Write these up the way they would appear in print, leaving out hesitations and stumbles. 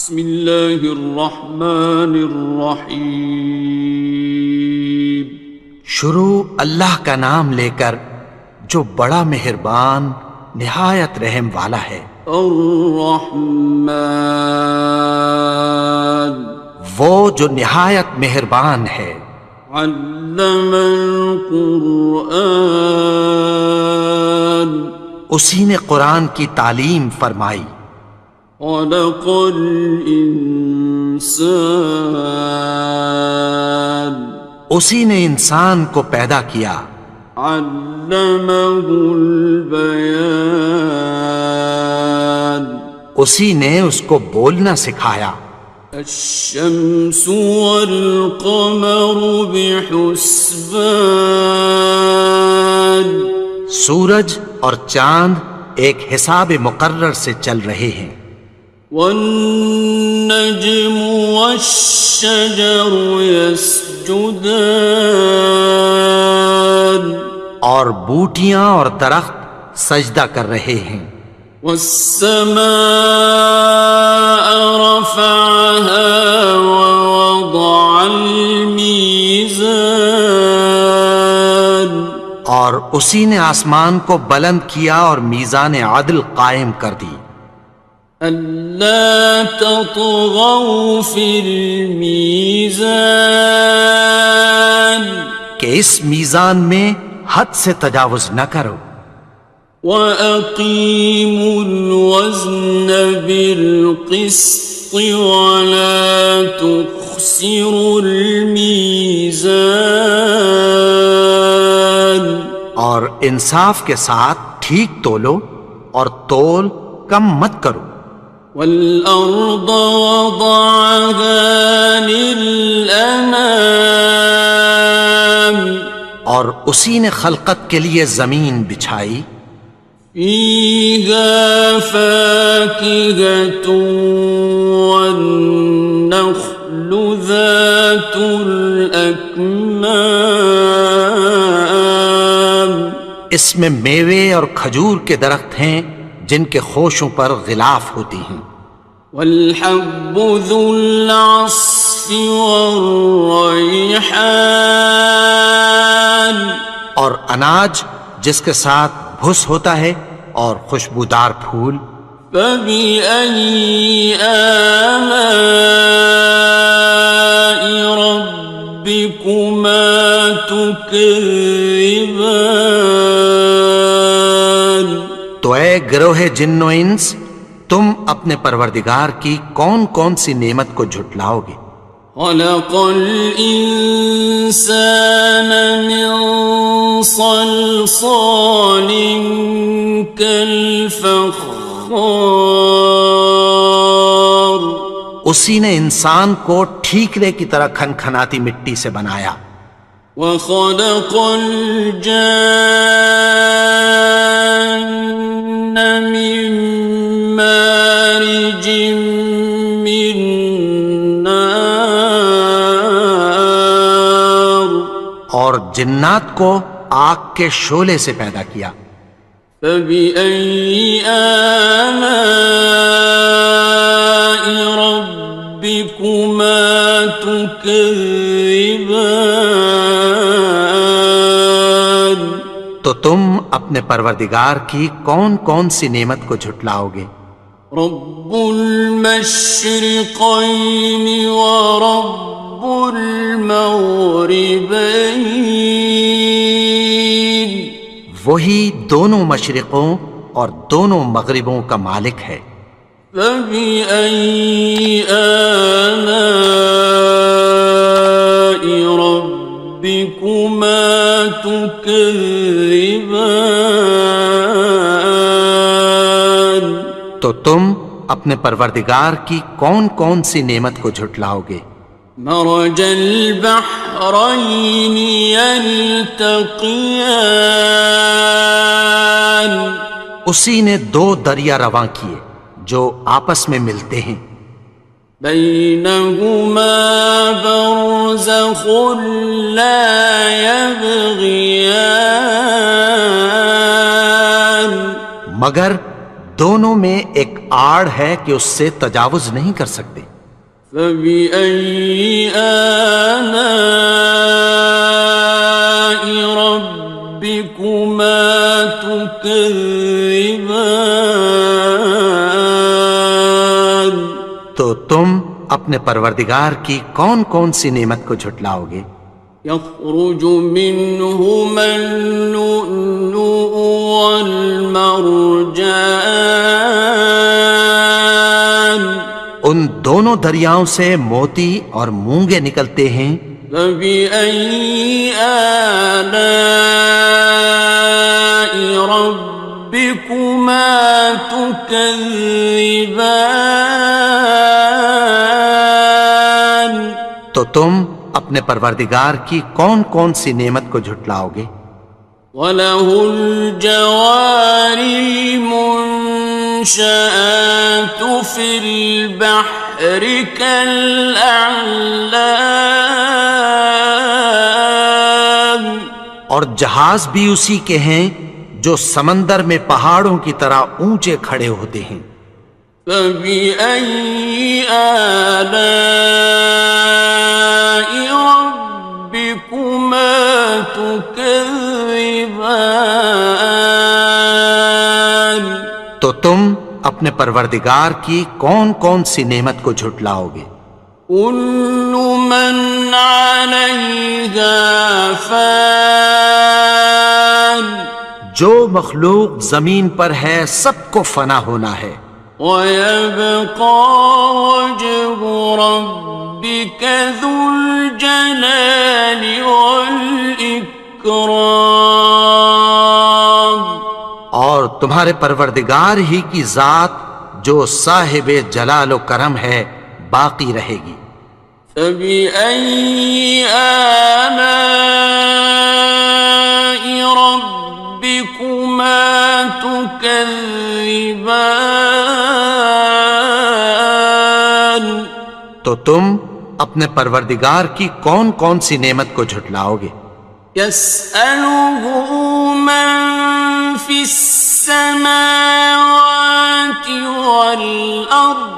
بسم اللہ الرحمن الرحیم۔ شروع اللہ کا نام لے کر جو بڑا مہربان نہایت رحم والا ہے۔ الرحمن، وہ جو نہایت مہربان ہے۔ علم القرآن، اسی نے قرآن کی تعلیم فرمائی۔ خلق الانسان، اسی نے انسان کو پیدا کیا۔ علمہ البیان، اسی نے اس کو بولنا سکھایا۔ الشمس والقمر بحسبان، سورج اور چاند ایک حساب مقرر سے چل رہے ہیں۔ والنجم والشجر يسجدان، اور بوٹیاں اور درخت سجدہ کر رہے ہیں۔ والسماء رفعها ووضع الميزان، اور اسی نے آسمان کو بلند کیا اور میزان عدل قائم کر دی۔ ألا تطغوا في الميزان، کہ اس میزان میں حد سے تجاوز نہ کرو۔ وَأَقِيمُوا الْوَزْنَ بِالْقِسْطِ وَلَا تُخْسِرُوا الْمِيزَانَ، اور انصاف کے ساتھ ٹھیک تولو اور تول کم مت کرو۔ وَالْأَرْضَ وَضَعَهَا لِلْأَنَامِ، اور اسی نے خلقت کے لیے زمین بچھائی۔ فِيهَا فَاكِهَةٌ وَالنَّخْلُ ذَاتُ الْأَكْمَامِ، اس میں میوے اور کھجور کے درخت ہیں جن کے خوشوں پر غلاف ہوتی ہیں۔ وَالْحَبُّ ذُو الْعَصْفِ وَالرَّيْحَانِ، اور اناج جس کے ساتھ بھس ہوتا ہے اور خوشبودار پھول۔ فَبِأَيِّ آلَاءِ رَبِّكُمَا تُكَذِّبَانِ، تو اے گروہ جن و انس، تم اپنے پروردگار کی کون کون سی نعمت کو جھٹلاؤ گے؟ خَلَقَ الْإِنسَانَ مِنْ صَلْصَالٍ كَالْفَخَّارِ، اسی نے انسان کو ٹھیکرے کی طرح کھنکھناتی مٹی سے بنایا۔ وَخَلَقَ الْجَانَّ مِن مَّارِجٍ مِّن نَّارٍ، اور جنات کو آگ کے شعلے سے پیدا کیا۔ فَبِأَيِّ آلَاءِ رَبِّكُمَا تُكَذِّبَانِ، تو تم اپنے پروردگار کی کون کون سی نعمت کو جھٹلاؤ گے؟ رب المشرقین ورب المغربین، وہی دونوں مشرقوں اور دونوں مغربوں کا مالک ہے۔ فَبِأَيِّ آلَاءِ رَبِّكُمَا تُكَذِّبَانِ، تو تم اپنے پروردگار کی کون کون سی نعمت کو جھٹلاؤ گے؟ مرج البحرین یلتقیان، اسی نے دو دریا رواں کیے جو آپس میں ملتے ہیں۔ بینہما برزخ لا یبغیان، مگر دونوں میں ایک آڑ ہے کہ اس سے تجاوز نہیں کر سکتے۔ فبأي آلاء ربكما تكذبان؟ تو تم اپنے پروردگار کی کون کون سی نعمت کو جھٹلاؤ گے؟ يخرج منهما اللؤلؤ والمرجان ان دونوں دریاؤں سے موتی اور مونگے نکلتے ہیں۔ فبأي آلاء ربكما تكذبان؟ تو تم اپنے پروردگار کی کون کون سی نعمت کو جھٹلاؤ گے؟ وَلَهُ الْجَوَارِ الْمُنشَآتُ فِي الْبَحْرِ كَالْأَعْلَامِ، اور جہاز بھی اسی کے ہیں جو سمندر میں پہاڑوں کی طرح اونچے کھڑے ہوتے ہیں۔ فَبِأَيِّ آلَاءِ رَبِّكُمَا تُكَذِّبَانِ؟ تو تم اپنے پروردگار کی کون کون سی نعمت کو جھٹلاؤ گے؟ كُلُّ مَنْ عَلَيْهَا فَانٍ، جو مخلوق زمین پر ہے سب کو فنا ہونا ہے۔ وَيَبْقَى وَجْهُ رَبِّكَ ذُو الْجَلَالِ وَالْإِكْرَامِ، اور تمہارے پروردگار ہی کی ذات جو صاحب جلال و کرم ہے باقی رہے گی۔ فَبِأَيِّ آلَاءِ رَبِّكُمَا تُكَذِّبَانِ؟ تو تم اپنے پروردگار کی کون کون سی نعمت کو جھٹلاؤ گے؟ يَسْأَلُهُ مَن فِي السَّمَاوَاتِ وَالْأَرْضِ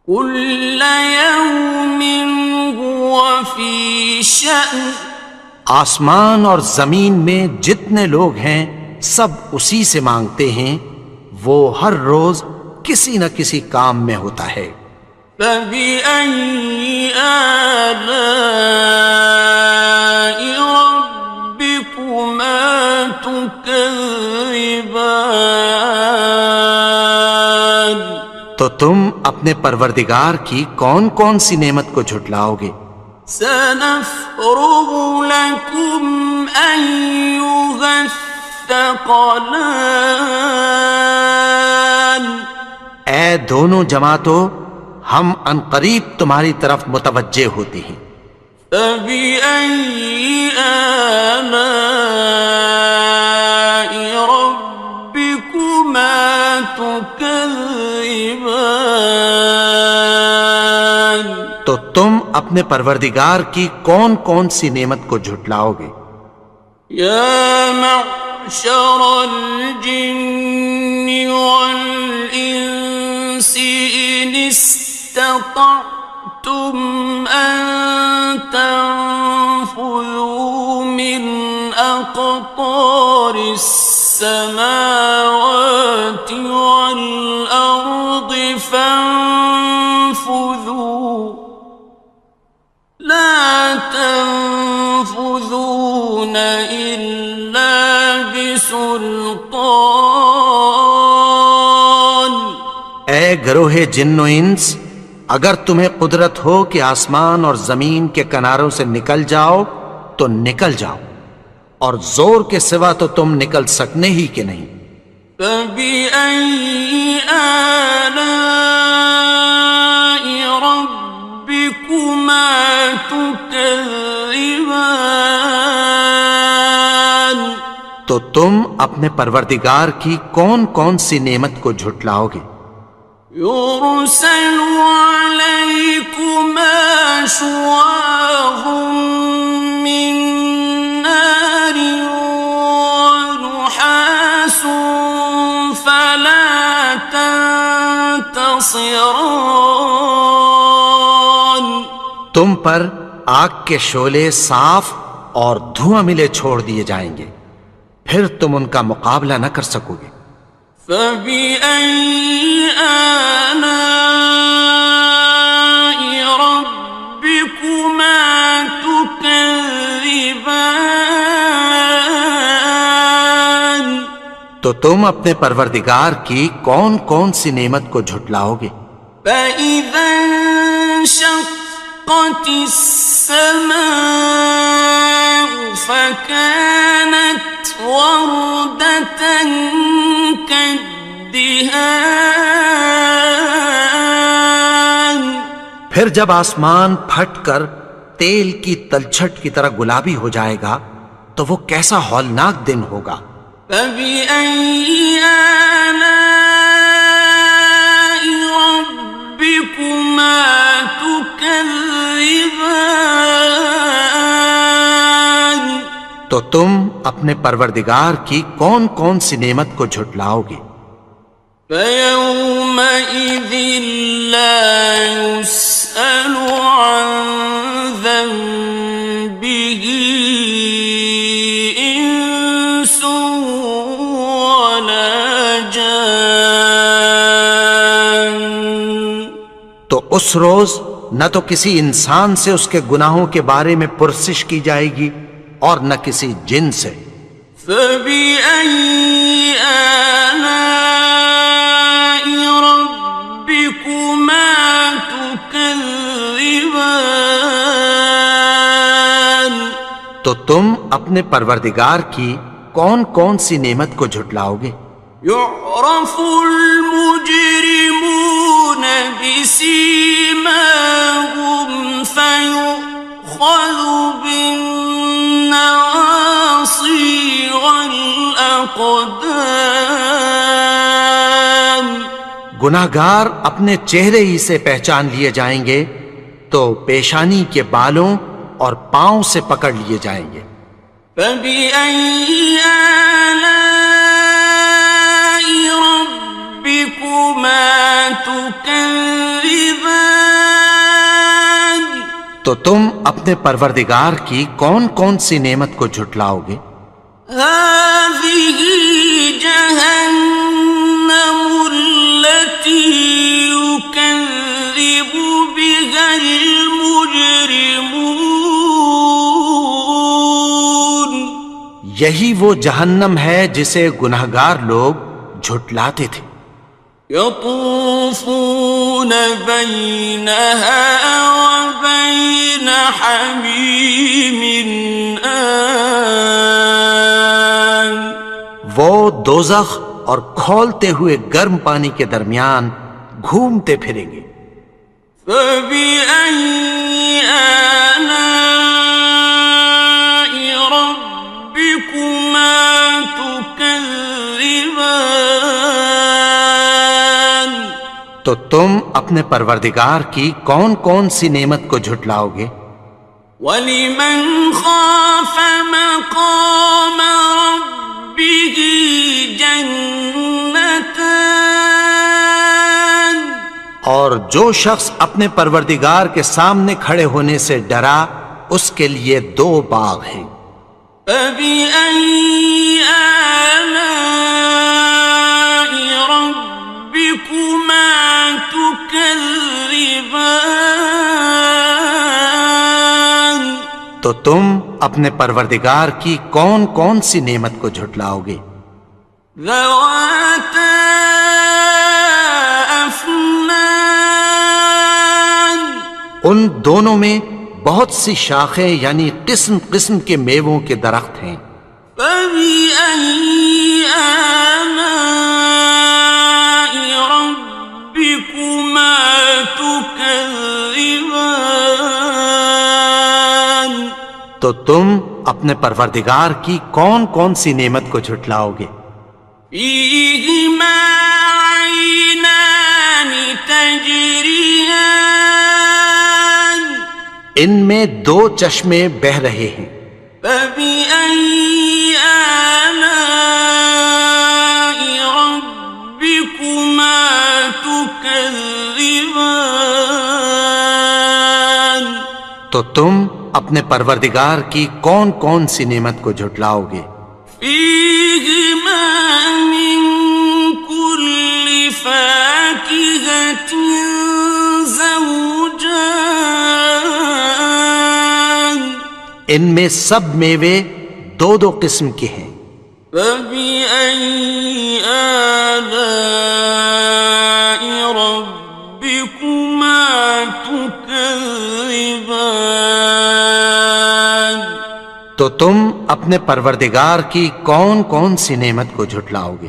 كُلَّ يَوْمٍ هُوَ فِي شَأْنٍ، آسمان اور زمین میں جتنے لوگ ہیں سب اسی سے مانگتے ہیں، وہ ہر روز کسی نہ کسی کام میں ہوتا ہے۔ فَبِأَيِّ آلَاءِ رَبِّكُمَا تُكَذِّبَانِ؟ تو تم اپنے پروردگار کی کون کون سی نعمت کو جھٹلاؤ گے؟ سَنَفْرُغُ لَكُمْ أَيُّهَ الثَّقَلَانِ؟ اے دونوں جماعتوں، ہم عنقریب تمہاری طرف متوجہ ہوتے ہیں۔ فَبِأَيِّ آلَاءِ رَبِّكُمَا تُكَذِّبَانِ؟ تو تم اپنے پروردگار کی کون کون سی نعمت کو جھٹلاؤ گے؟ يَا مَعْشَرَ الْجِنِّ وَالْإِنسِ إِنِ اسْتَطَعْتُمْ أَن تَنفُذُوا مِنْ أَقْطَارِ السَّمَاوَاتِ وَالْأَرْضِ فَانفُذُوا لَا تَنفُذُونَ إِلَّا بِسُلْطَانٍ۔ اے گروہ جن و انس، اگر تمہیں قدرت ہو کہ آسمان اور زمین کے کناروں سے نکل جاؤ تو نکل جاؤ، اور زور کے سوا تو تم نکل سکنے ہی کہ نہیں۔ فَبِأَيِّ آلَاءِ رَبِّكُمَا تُكَذِّبَانِ؟ تو تم اپنے پروردگار کی کون کون سی نعمت کو جھٹلاؤ گے؟ يُرْسَلُ عَلَيْكُمَا شُوَاظٌ مِّن نَّارٍ وَنُحَاسٌ خصران. تم پر آگ کے شعلے صاف اور دھواں ملے چھوڑ دیے جائیں گے، پھر تم ان کا مقابلہ نہ کر سکو گے۔ فبأي آلاء ربكما تكذبان. تو تم اپنے پروردگار کی کون کون سی نعمت کو جھٹلاؤ گے؟ فإذا انشقت السماء فكانت وردة كالدهان. پھر جب آسمان پھٹ کر تیل کی تلچھٹ کی طرح گلابی ہو جائے گا تو وہ کیسا ہولناک دن ہوگا۔ فبأي آلاء ربكما تكذبان. تو تم اپنے پروردگار کی کون کون سی نعمت کو جھٹلاؤ گے؟ فيومئذ لا يسأل عن ذنبه إنس ولا جان. تو اس روز نہ تو کسی انسان سے اس کے گناہوں کے بارے میں پرسش کی جائے گی اور نہ کسی جن سے۔ فبأي آلاء ربكما تكذبان. تو تم اپنے پروردگار کی کون کون سی نعمت کو جھٹلاؤ گے؟ يعرف المجرمون بسيماهم فيؤخذ بالنواصي والأقدام. گناہگار اپنے چہرے ہی سے پہچان لیے جائیں گے تو پیشانی کے بالوں اور پاؤں سے پکڑ لیے جائیں گے۔ فبأي آلاء ربكما تكذبان. تو تم اپنے پروردگار کی کون کون سی نعمت کو جھٹلاؤ گے؟ هذه جهنم التي يكذب بها المجرمون. یہی وہ جہنم ہے جسے گناہگار لوگ جھٹلاتے تھے۔ يطوفون بينها وبين حميم آن. وہ دوزخ اور کھولتے ہوئے گرم پانی کے درمیان گھومتے پھریں گے۔ فبأي آلاء ربكما تكذبان. تو تم اپنے پروردگار کی کون کون سی نعمت کو جھٹلاؤ گے؟ وَلِمَنْ خَافَ مَقَامَ رَبِّهِ جَنَّتَانِ. اور جو شخص اپنے پروردگار کے سامنے کھڑے ہونے سے ڈرا اس کے لیے دو باغ ہیں۔ فَبِأَيِّ آلَاءِ رَبِّكُمَا تُكَذِّبَانِ. تو تم اپنے پروردگار کی کون کون سی نعمت کو جھٹلاؤ گے؟ ذَوَاتَا أَفْنَانٍ. ان دونوں میں بہت سی شاخیں یعنی قسم قسم کے میووں کے درخت ہیں۔ فَبِأَيِّ آلَاءِ رَبِّكُمَا تُكَذِّبَانِ. تو تم اپنے پروردگار کی کون کون سی نعمت کو جھٹلاؤ گے؟ فِيهِمَا عَيْنَانِ تَجْرِيَانِ. ان میں دو چشمے بہہ رہے ہیں۔ فَبِأَيِّ آلَاءِ رَبِّكُمَا تُكَذِّبَانِ. تكذبان تو تم اپنے پروردگار کی کون کون سی نعمت کو جھٹلاؤ گے؟ فيهما من كل فاكهة زوجان ان میں سب میوے دو دو قسم کے ہیں۔ فبأي آلاء ربكما تكذبان تو تم اپنے پروردگار کی کون کون سی نعمت کو جھٹلاؤ گے؟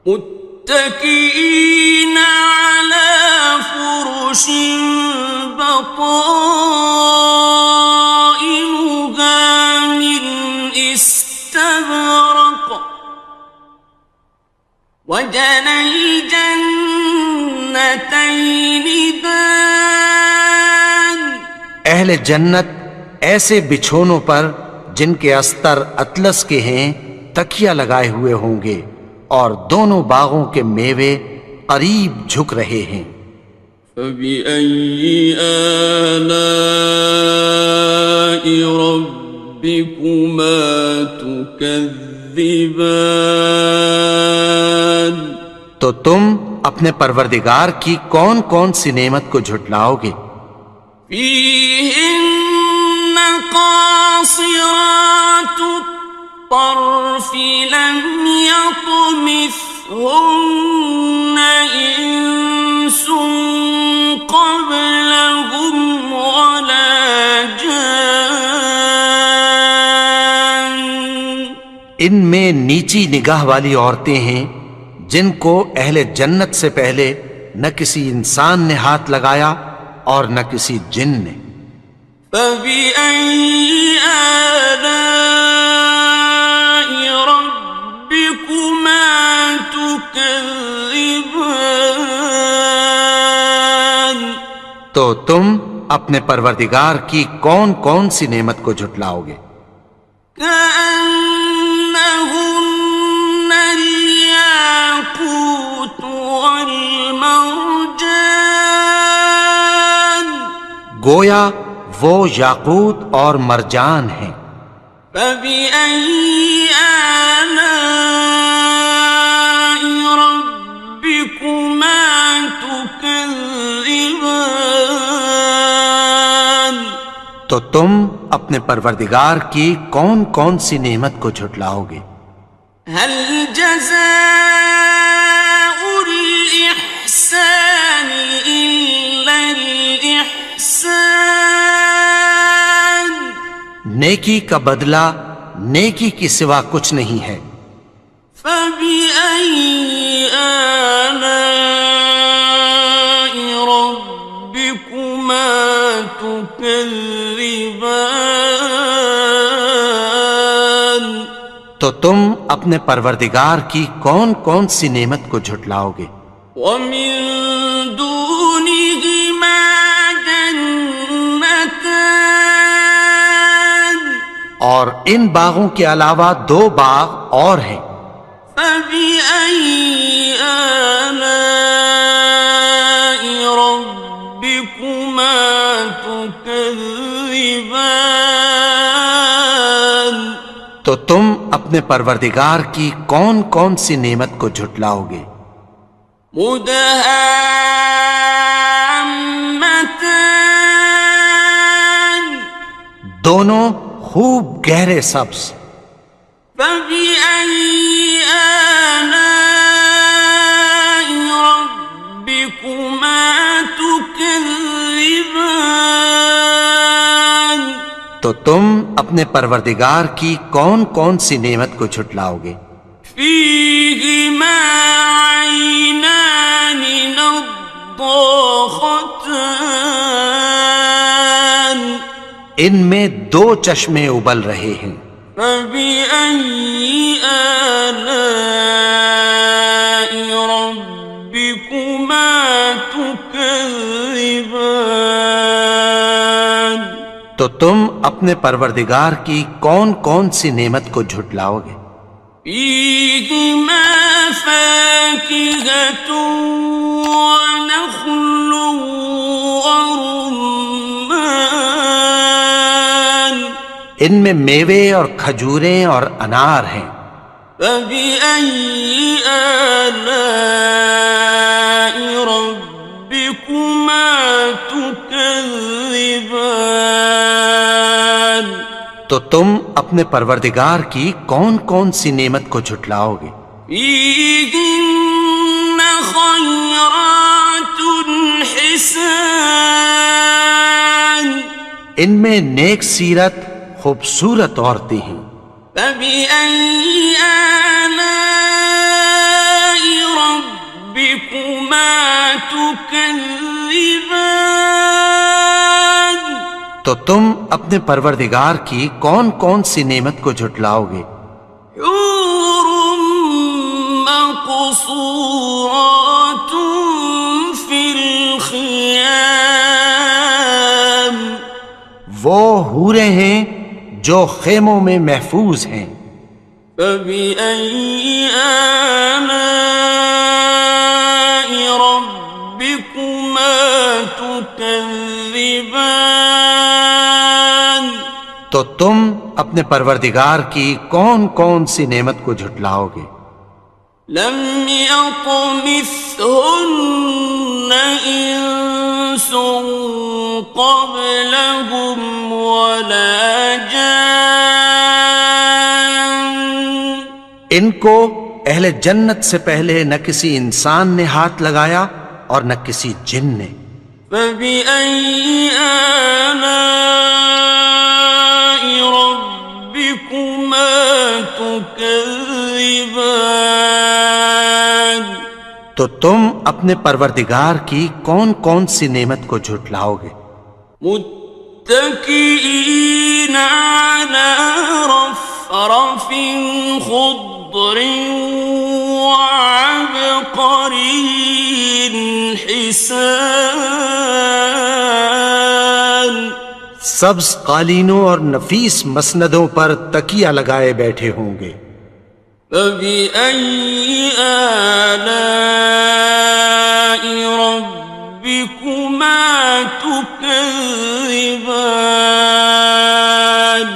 متكئين على فرش بطائنها من استبرق وجنى الجنتين دان اہل جنت ایسے بچھونوں پر جن کے استر اطلس کے ہیں تکیہ لگائے ہوئے ہوں گے اور دونوں باغوں کے میوے قریب جھک رہے ہیں۔ فبأي آلاء ربكما تكذبان تو تم اپنے پروردگار کی کون کون سی نعمت کو جھٹلاؤ گے؟ فيهن قاصرات الطرف لم يطمثهن إنس قبلهم ولا جان ان میں نیچی نگاہ والی عورتیں ہیں جن کو اہل جنت سے پہلے نہ کسی انسان نے ہاتھ لگایا اور نہ کسی جن نے۔ فبأي آلاء ربكما تكذبان تو تم اپنے پروردگار کی کون کون سی نعمت کو جھٹلاؤ گے؟ كأنهن الياقوت والمرجان گویا وہ یاقوت اور مرجان ہیں۔ فبأي آلاء ربكما تكذبان تو تم اپنے پروردگار کی کون کون سی نعمت کو جھٹلاؤ گے؟ هل جزاء الإحسان إلا الإحسان نیکی کا بدلہ نیکی کی سوا کچھ نہیں ہے۔ فبأي آلاء ربكما تكذبان تو تم اپنے پروردگار کی کون کون سی نعمت کو جھٹلاؤ گے؟ ومن دونهما جنتان اور ان باغوں کے علاوہ دو باغ اور ہیں۔ فبأي آلاء ربكما تكذبان تو تم اپنے پروردگار کی کون کون سی نعمت کو جھٹلاؤ گے؟ مدهامتان دونوں خوب گہرے سبز۔ فبأي آلاء ربكما تكذبان تو تم اپنے پروردگار کی کون کون سی نعمت کو جھٹلاؤ گے؟ فيهما عينان نضاختان ان میں دو چشمے ابل رہے ہیں۔ فبأي آلاء ربكما تكذبان تو تم اپنے پروردگار کی کون کون سی نعمت کو جھٹلاؤ گے؟ فيهما فاكهة ونخل ورمان ان میں میوے اور کھجوریں اور انار ہیں. فبأي آلاء ربكما تكذبان تو تم اپنے پروردگار کی کون کون سی نعمت کو جھٹلاؤ گے؟ فيهن خيرات حسان ان میں نیک سیرت خوبصورت عورتیں ہیں. فبأي آلاء ربكما تكذبان تو تم اپنے پروردگار کی کون کون سی نعمت کو جھٹلاؤ گے؟ حور مقصورات في الخيام وہ حوریں ہیں جو خیموں میں محفوظ ہیں. فبأي آلاء ربكما تكذبان تو تم اپنے پروردگار کی کون کون سی نعمت کو جھٹلاؤ گے؟ لم يطمثهن إنس قبلهم ولا جان ان کو اہل جنت سے پہلے نہ کسی انسان نے ہاتھ لگایا اور نہ کسی جن نے. فبأي آلاء ربكما تكذبان تو تم اپنے پروردگار کی کون کون سی نعمت کو جھٹلاؤ گے؟ متكئين على رفرف خضر وعبقري حسان سبز قالینوں اور نفیس مسندوں پر تکیہ لگائے بیٹھے ہوں گے. فبأي آلاء ربكما تكذبان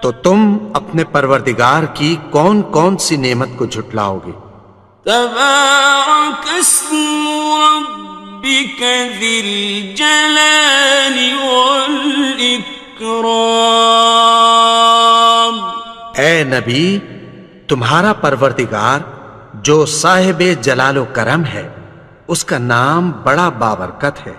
تو تم اپنے پروردگار کی کون کون سی نعمت کو جھٹلاؤ گے؟ تبارك اسم ربك ذي الجلال والإكرام اے نبی، تمہارا پروردگار جو صاحب جلال و کرم ہے، اس کا نام بڑا بابرکت ہے.